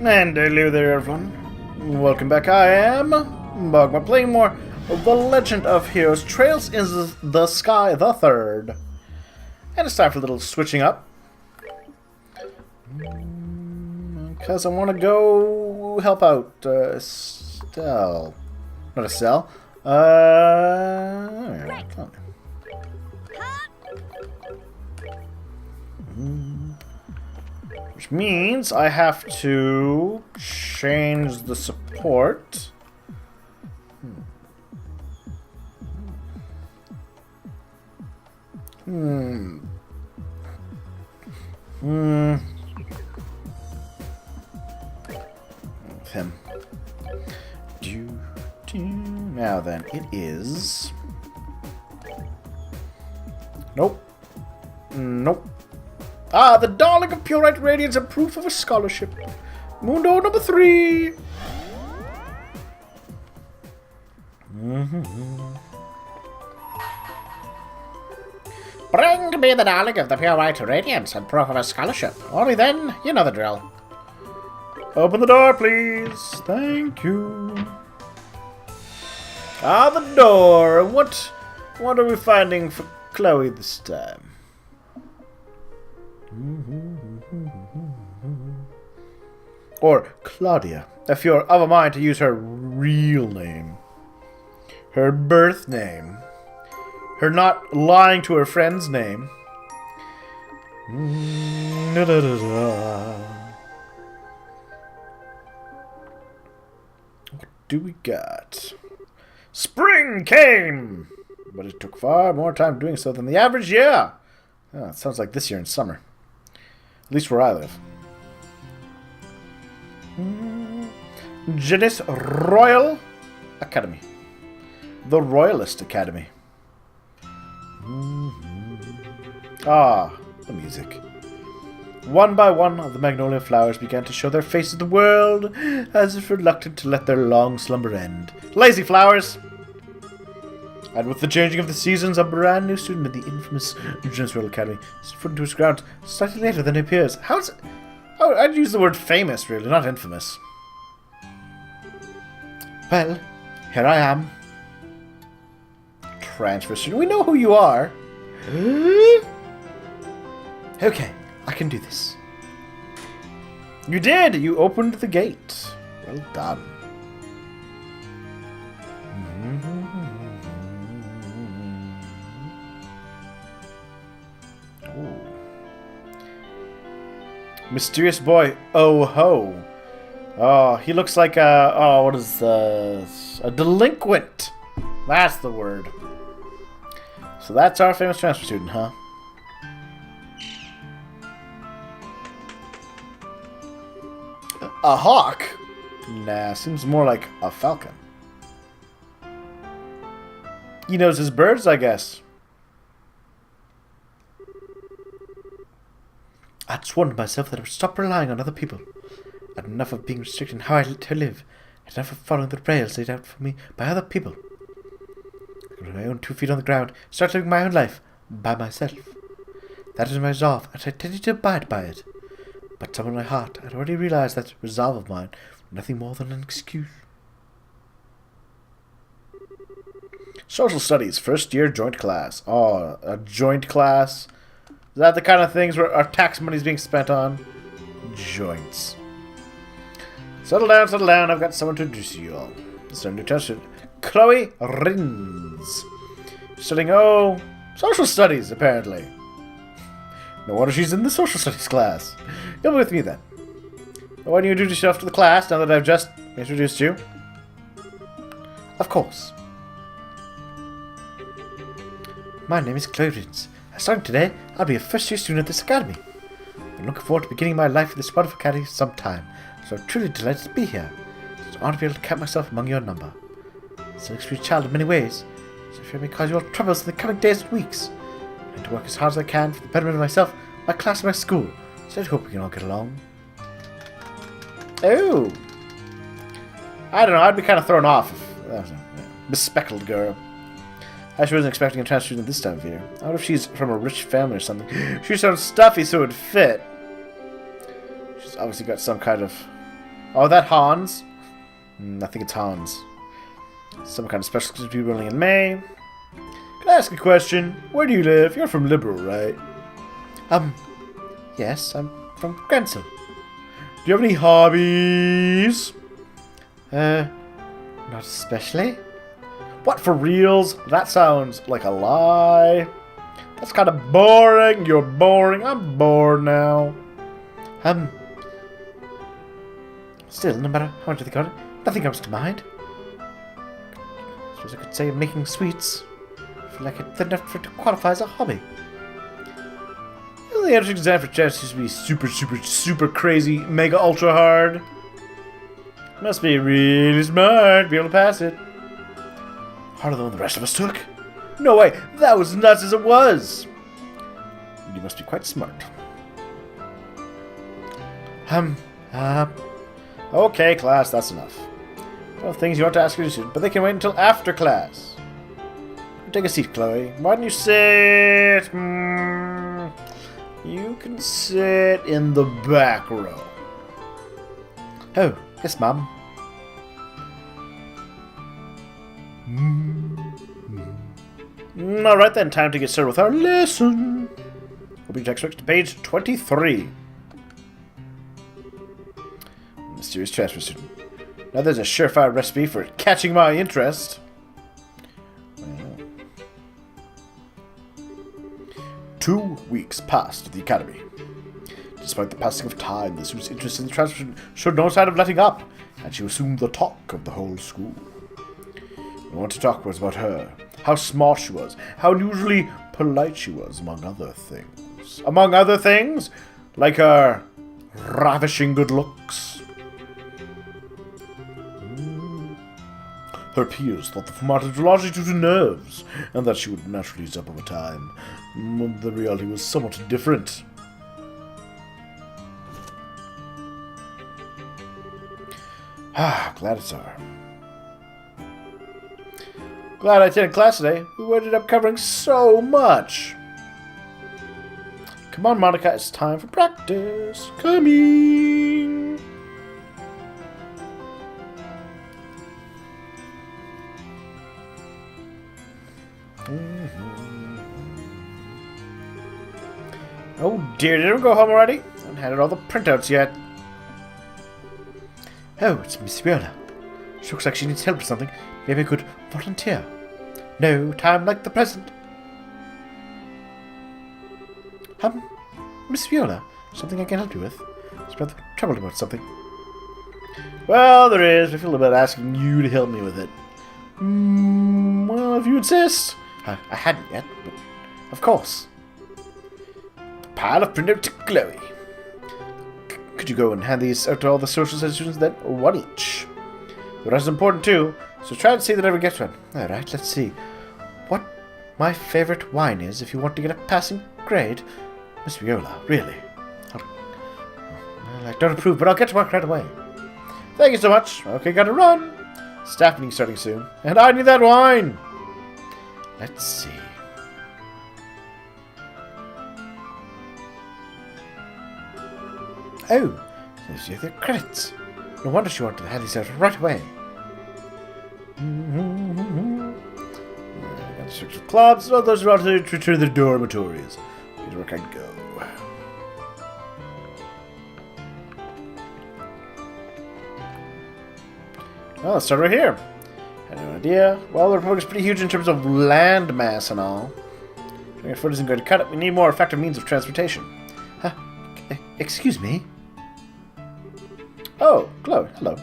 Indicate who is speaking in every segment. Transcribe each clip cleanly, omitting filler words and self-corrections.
Speaker 1: And hello there, everyone. Welcome back. I am BogMod, playing more of The Legend of Heroes Trails in the Sky the Third. And it's time for a little switching up. Because I want to go help out Estelle. Not Estelle. Which means I have to change the support. With him. Now then, it is. Nope. Nope. Ah, the darling of purite radiance and proof of a scholarship. Mundo number 3. Bring me the darling of the purite radiance and proof of a scholarship. Only then, you know the drill. Open the door, please. Thank you. Ah, the door. What are we finding for Kloe this time? Or Claudia, if you're of a mind to use her real name. Her birth name. Her not lying to her friend's name. What do we got? Spring came! But it took far more time doing so than the average year. Oh, it sounds like this year in summer. At least where I live. Genis Royal Academy. The Royalist Academy. Ah, the music. One by one, the magnolia flowers began to show their faces to the world, as if reluctant to let their long slumber end. Lazy flowers! And with the changing of the seasons, a brand new student in the infamous Genis Royal Academy set foot into his ground slightly later than he appears. How's it? Oh, I'd use the word famous, really, not infamous. Well, here I am. Transfer student. We know who you are. Okay, I can do this. You did! You opened the gate. Well done. Ooh. Mysterious boy. Oh ho. Oh, he looks like a... Oh, what is this? A delinquent. That's the word. So that's our famous transfer student, huh? A hawk? Nah, seems more like a falcon. He knows his birds, I guess. I'd sworn to myself that I would stop relying on other people. I'd enough of being restricted in how I live. I'd enough of following the rails laid out for me by other people. I could put my own 2 feet on the ground, start living my own life by myself. That is my resolve, and I intended to abide by it. But somewhere in my heart, I'd already realized that resolve of mine was nothing more than an excuse. Social Studies, first year joint class. Oh, a joint class? Is that the kind of things where our tax money is being spent on? Joints. Settle down, I've got someone to introduce you all. This is our new teacher, Kloe Rins. Studying, Social Studies, apparently. No wonder she's in the Social Studies class. You'll be with me then. Why don't you introduce yourself to the class now that I've just introduced you? Of course. My name is Kloe Rins. Starting today, I'll be a first-year student at this academy. I'm looking forward to beginning my life at this wonderful academy sometime, so I'm truly delighted to be here. It's an honor to be able to count myself among your number. It's an experienced child in many ways, so I fear I may cause you all troubles in the coming days and weeks. I'm going to work as hard as I can for the betterment of myself, my class, and my school, so I hope we can all get along. Oh! I don't know, I'd be kind of thrown off if that was a bespectacled girl. I sure wasn't expecting a transfer student this time of year. I wonder if she's from a rich family or something. She sounds stuffy so it would fit. She's obviously got some kind of Oh, that Hans? I think it's Hans. Some kind of special to be running in May. Can I ask a question? Where do you live? You're from Liberal, right? Yes, I'm from Grensel. Do you have any hobbies? Not especially. What, for reals? That sounds like a lie. That's kind of boring. You're boring. I'm bored now. Still, no matter how much I think about it, nothing comes to mind. I suppose I could say making sweets. I feel like it's enough for it to qualify as a hobby. The entrance exam for chess used to be super crazy, mega ultra hard. Must be really smart to be able to pass it. Harder than the rest of us took? No way, that was nuts as it was. You must be quite smart. Okay, class, that's enough. Well, things you want to ask you soon, but they can wait until after class. Take a seat, Chloe. Why don't you sit? You can sit in the back row. Oh, yes, Mom. Alright then, time to get started with our lesson. Open your textbooks to page 23. Mysterious transfer student. Now there's a surefire recipe for catching my interest. Well. 2 weeks passed at the academy. Despite the passing of time, the student's interest in the transfer student showed no sign of letting up, and she assumed the talk of the whole school. What I want to talk was about her. How smart she was. How unusually polite she was, among other things. Among other things? Like her ravishing good looks. Her peers thought the format was largely due to nerves, and that she would naturally use up over time. But the reality was somewhat different. Glad it's her. Glad I attended class today. We ended up covering so much. Come on, Monica, it's time for practice. Coming. Oh dear, did everyone go home already? I haven't handed all the printouts yet. Oh, it's Miss Viola. She looks like she needs help with something. Maybe I could volunteer. No time like the present. Miss Viola, something I can help you with? It's rather troubled about something. Well, there is. I feel about asking you to help me with it. Well, if you insist. I hadn't yet, but of course. Pile of printout to Chloe. Could you go and hand these out to all the social studies students then? One each. The rest is important too, so try and see that everyone gets one. Alright, let's see. What my favourite wine is if you want to get a passing grade. Miss Viola, really? Well, I don't approve, but I'll get to work right away. Thank you so much. Okay, gotta run. Staff meeting starting soon. And I need that wine! Let's see. Oh, there's the other credits. No wonder she wanted to hand these out right away. Got strict clubs. All those are out to return to their dormitories. Here's where I can go. Well, let's start right here. I had no idea. Well, the Republic is pretty huge in terms of land mass and all. Trying our foot isn't going to cut it. We need more effective means of transportation. Huh? Excuse me? Oh, Kloe, hello.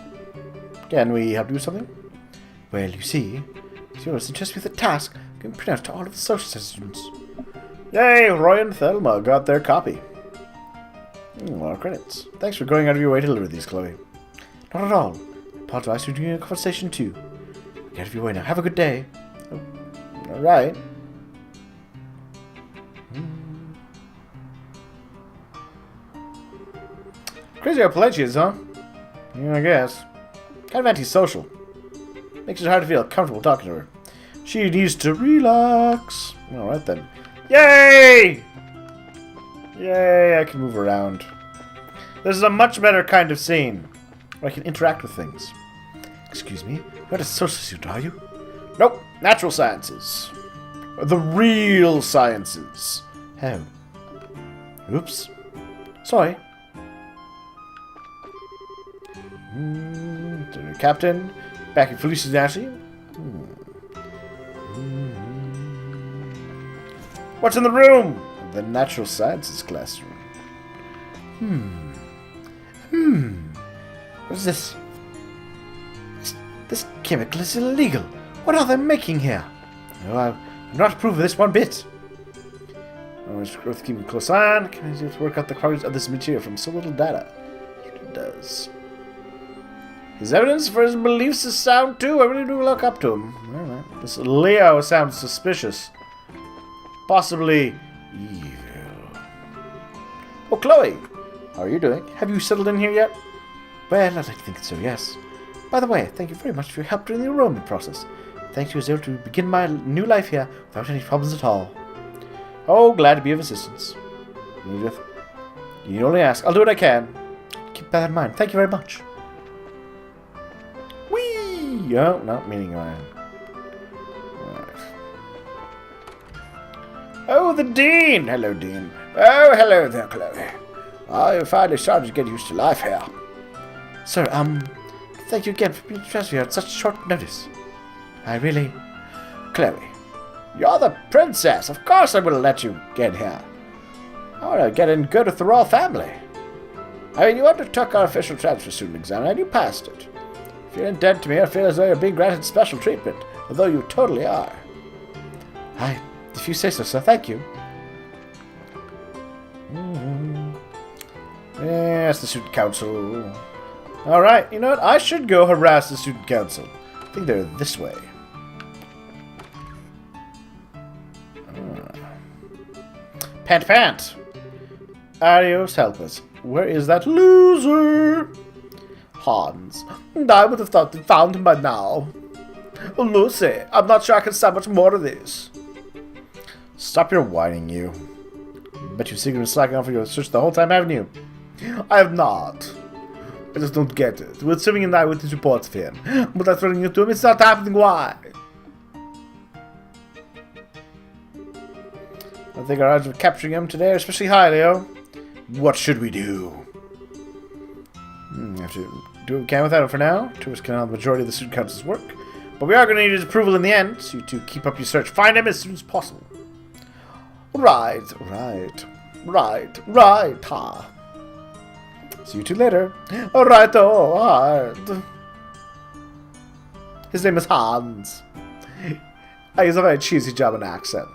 Speaker 1: Can we help you with something? Well, you see, yours interests me with a task I can print out to all of the social studies students. Yay, Roy and Thelma got their copy. A lot of credits. Thanks for going out of your way to deliver these, Chloe. Not at all. I apologize for doing a conversation too. Get out of your way now. Have a good day. Oh, alright. Crazy how polite she is, huh? Yeah, I guess. Kind of antisocial. Makes it hard to feel comfortable talking to her. She needs to relax. Alright then. Yay! Yay, I can move around. This is a much better kind of scene. where I can interact with things. Excuse me, you're not a social student, are you? Nope, natural sciences. The real sciences. Oh. Oops. Sorry. Captain. Back in Felicia's Ashley. What's in the room? The natural sciences classroom. What is this? This chemical is illegal. What are they making here? Oh, I'm not approve of this one bit. It's worth keeping a close eye on. Can I just work out the qualities of this material from so little data? It does. His evidence for his beliefs is sound too. I really do look up to him. Alright. This Leo sounds suspicious. Possibly evil. Oh, Kloe! How are you doing? Have you settled in here yet? Well, I'd like to think so, yes. By the way, thank you very much for your help during the enrollment process. Thanks to you, I was able to begin my new life here without any problems at all. Oh, glad to be of assistance. Edith, you only ask. I'll do what I can. Keep that in mind. Thank you very much. Whee! Oh, not meaning I am. Right. Oh, the Dean! Hello, Dean. Oh, hello there, Kloe. I finally started to get used to life here. Sir, thank you again for being transferred here at such short notice. I really... Kloe. You're the princess. Of course I will let you get here. I want to get in good with the royal family. I mean, you undertook our official transfer student exam and you passed it. If you're indebted to me, I feel as though you're being granted special treatment, although you totally are. If you say so, sir, thank you. Yes, the student council. Alright, you know what? I should go harass the student council. I think they're this way. Pant. Adios, help us. Where is that loser? Hans. I would have thought they found him by now. Lucy, I'm not sure I can stand much more of this. Stop your whining, you. Bet you've secretly been slacking off your search the whole time, haven't you? I have not. I just don't get it. We're swimming in eyewitness reports of him. But that's running into him. It's not happening. Why? I think our odds of capturing him today are especially high, Leo. What should we do? We have to do what we can without him for now. Tourists can handle the majority of the student council's work. But we are going to need his approval in the end, so you two keep up your search. Find him as soon as possible. Right. Ha. See you two later. Alright, His name is Hans. He has a very cheesy German accent.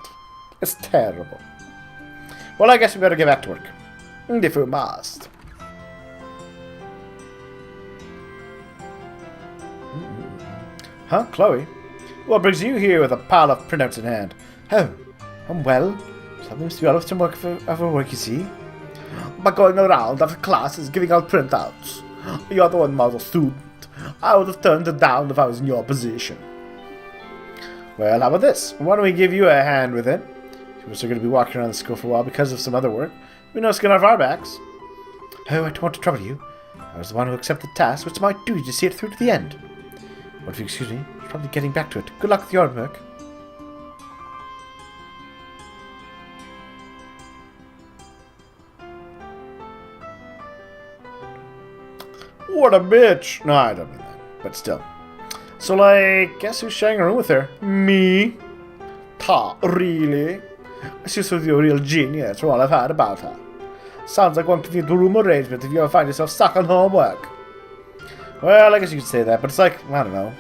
Speaker 1: It's terrible. Well, I guess we better get back to work. If we must. Huh, Kloe? What brings you here with a pile of printouts in hand? Oh, I'm well. Something must be out of some work for work, you see. By going around after classes giving out printouts. You're the one model student. I would have turned it down if I was in your position. Well, how about this? Why don't we give you a hand with it? We're still going to be walking around the school for a while because of some other work. We know skin off our backs. Oh, I don't want to trouble you. I was the one who accepted the task, which might do to see it through to the end. What if you excuse me? I'm probably getting back to it. Good luck with your work. What a bitch! No, I don't mean that. But still. So, like, guess who's sharing a room with her? Me? Really? She's a real genius from all I've heard about her. Sounds like one complete room arrangement if you ever find yourself stuck on homework. Well, I guess you could say that, but it's like, I don't know.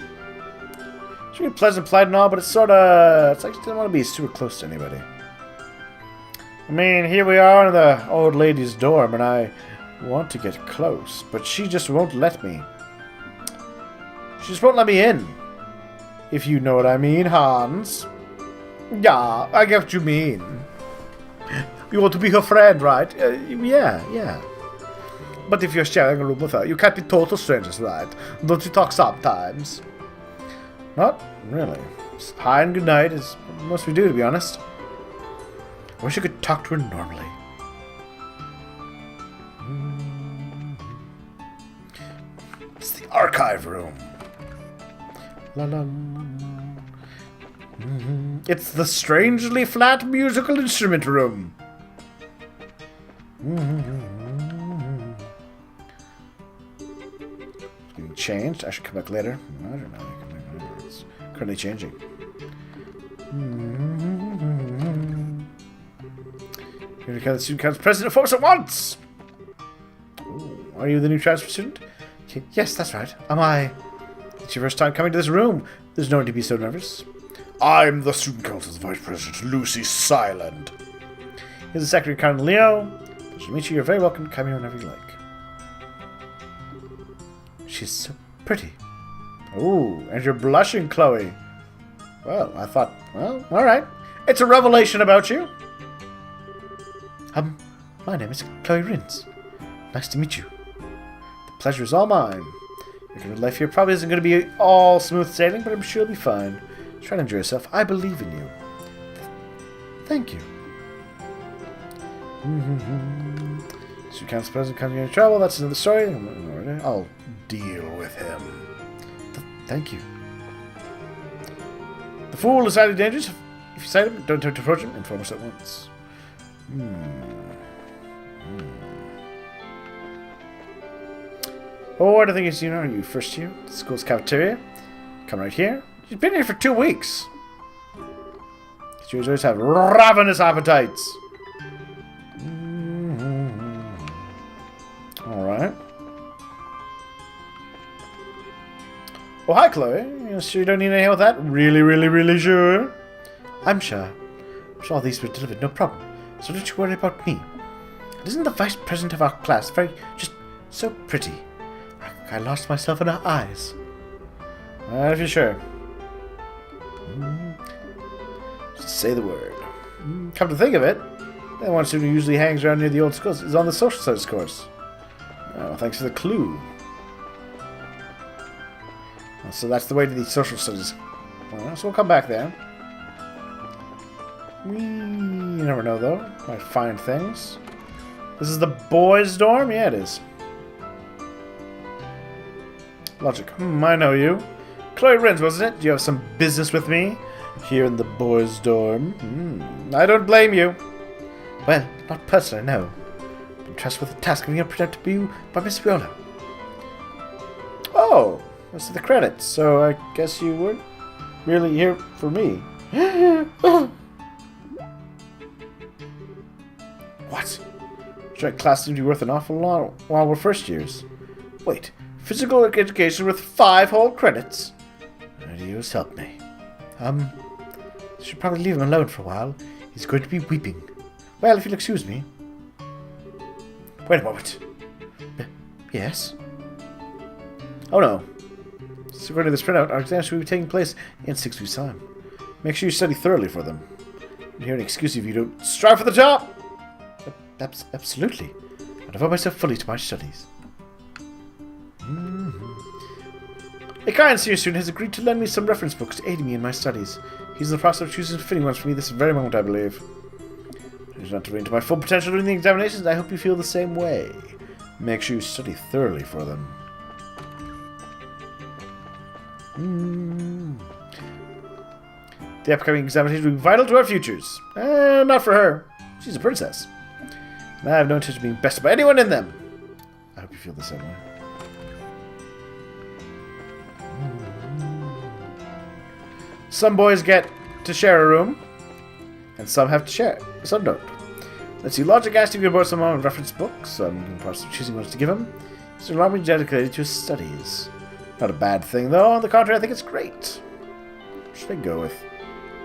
Speaker 1: Should be pleasant plight and all, but it's sorta... It's like she didn't want to be super close to anybody. I mean, here we are in the old lady's dorm, and I want to get close, but she just won't let me. She just won't let me in. If you know what I mean, Hans. Yeah, I get what you mean. You want to be her friend, right? Yeah. But if you're sharing a room with her, you can't be total strangers, right? Don't you talk sometimes? Not really. Hi and good night is most we do, to be honest. I wish I could talk to her normally. It's the archive room. La la. It's the strangely flat musical instrument room. Getting changed. I should come back later. I don't know. It's currently changing. Here to the student council president for us at once. Ooh, are you the new transfer student? Yes, that's right. Am I? It's your first time coming to this room. There's no need to be so nervous. I'm the student council's vice president, Lucy Silent. Here's the secretary, Karen Leo. Pleasure to meet you. You're very welcome to come here whenever you like. She's so pretty. Oh, and you're blushing, Kloe. Well, I thought, well, all right. It's a revelation about you. My name is Kloe Rins. Nice to meet you. The pleasure is all mine. Your current life here probably isn't going to be all smooth sailing, but I'm sure you'll be fine. Try to enjoy yourself. I believe in you. Thank you. So you council president comes in trouble. That's another story. I'll deal with him. Thank you. The fool is highly dangerous. If you sight him, don't attempt to approach him. Inform us at once. Oh, I think it's, are you first year? The school's cafeteria. Come right here. You've been here for 2 weeks. You always have ravenous appetites. Alright. Oh, hi, Kloe. You sure you don't need any help with that? Really sure? I'm sure. I'm sure all these were delivered, no problem. So don't you worry about me. Isn't the vice president of our class just so pretty? I lost myself in her eyes. If you're sure. Just say the word. Come to think of it, the one student who usually hangs around near the old schools is on the social studies course. Oh, thanks for the clue. So that's the way to the social studies. So we'll come back there. You never know, though. Might find things. This is the boys' dorm? Yeah, it is. Logic. I know you. Kloe Rins, wasn't it? Do you have some business with me? Here in the boys' dorm? I don't blame you. Well, not personally, no. I'm trusted with the task of being presented to you by Miss Viola. Oh, those are the credits. So I guess you weren't really here for me. What? Joint class seems to be worth an awful lot while we're first years. Wait, physical education with 5 whole credits? Adios, help me. Should probably leave him alone for a while. He's going to be weeping. Well, if you'll excuse me. Wait a moment. Yes? Oh no. So according to this printout, our exams will be taking place in 6 weeks' time. Make sure you study thoroughly for them. I'm here an excuse if you don't strive for the top! Absolutely. I devote myself fully to my studies. A kind senior student has agreed to lend me some reference books to aid me in my studies. He's in the process of choosing fitting ones for me this very moment, I believe. He's not to bring to my full potential during the examinations. I hope you feel the same way. Make sure you study thoroughly for them. The upcoming examinations will be vital to our futures. Not for her. She's a princess. And I have no intention of being bested by anyone in them. I hope you feel the same way. Some boys get to share a room, and some have to share. Some don't. Let's see. Logic asked if you brought some reference books. I'm in the process of choosing ones to give him. He's alarmingly dedicated to his studies. Not a bad thing, though. On the contrary, I think it's great. What should I go with?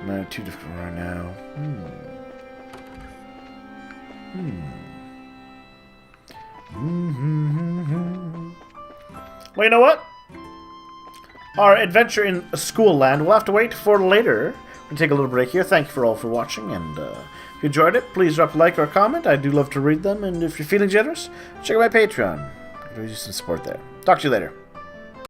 Speaker 1: No, too difficult right now. Well, you know what? Our adventure in School Land will have to wait for later. We'll take a little break here. Thank you for all for watching, and if you enjoyed it, please drop a like or a comment. I do love to read them, and if you're feeling generous, check out my Patreon. I could use some support there. Talk to you later.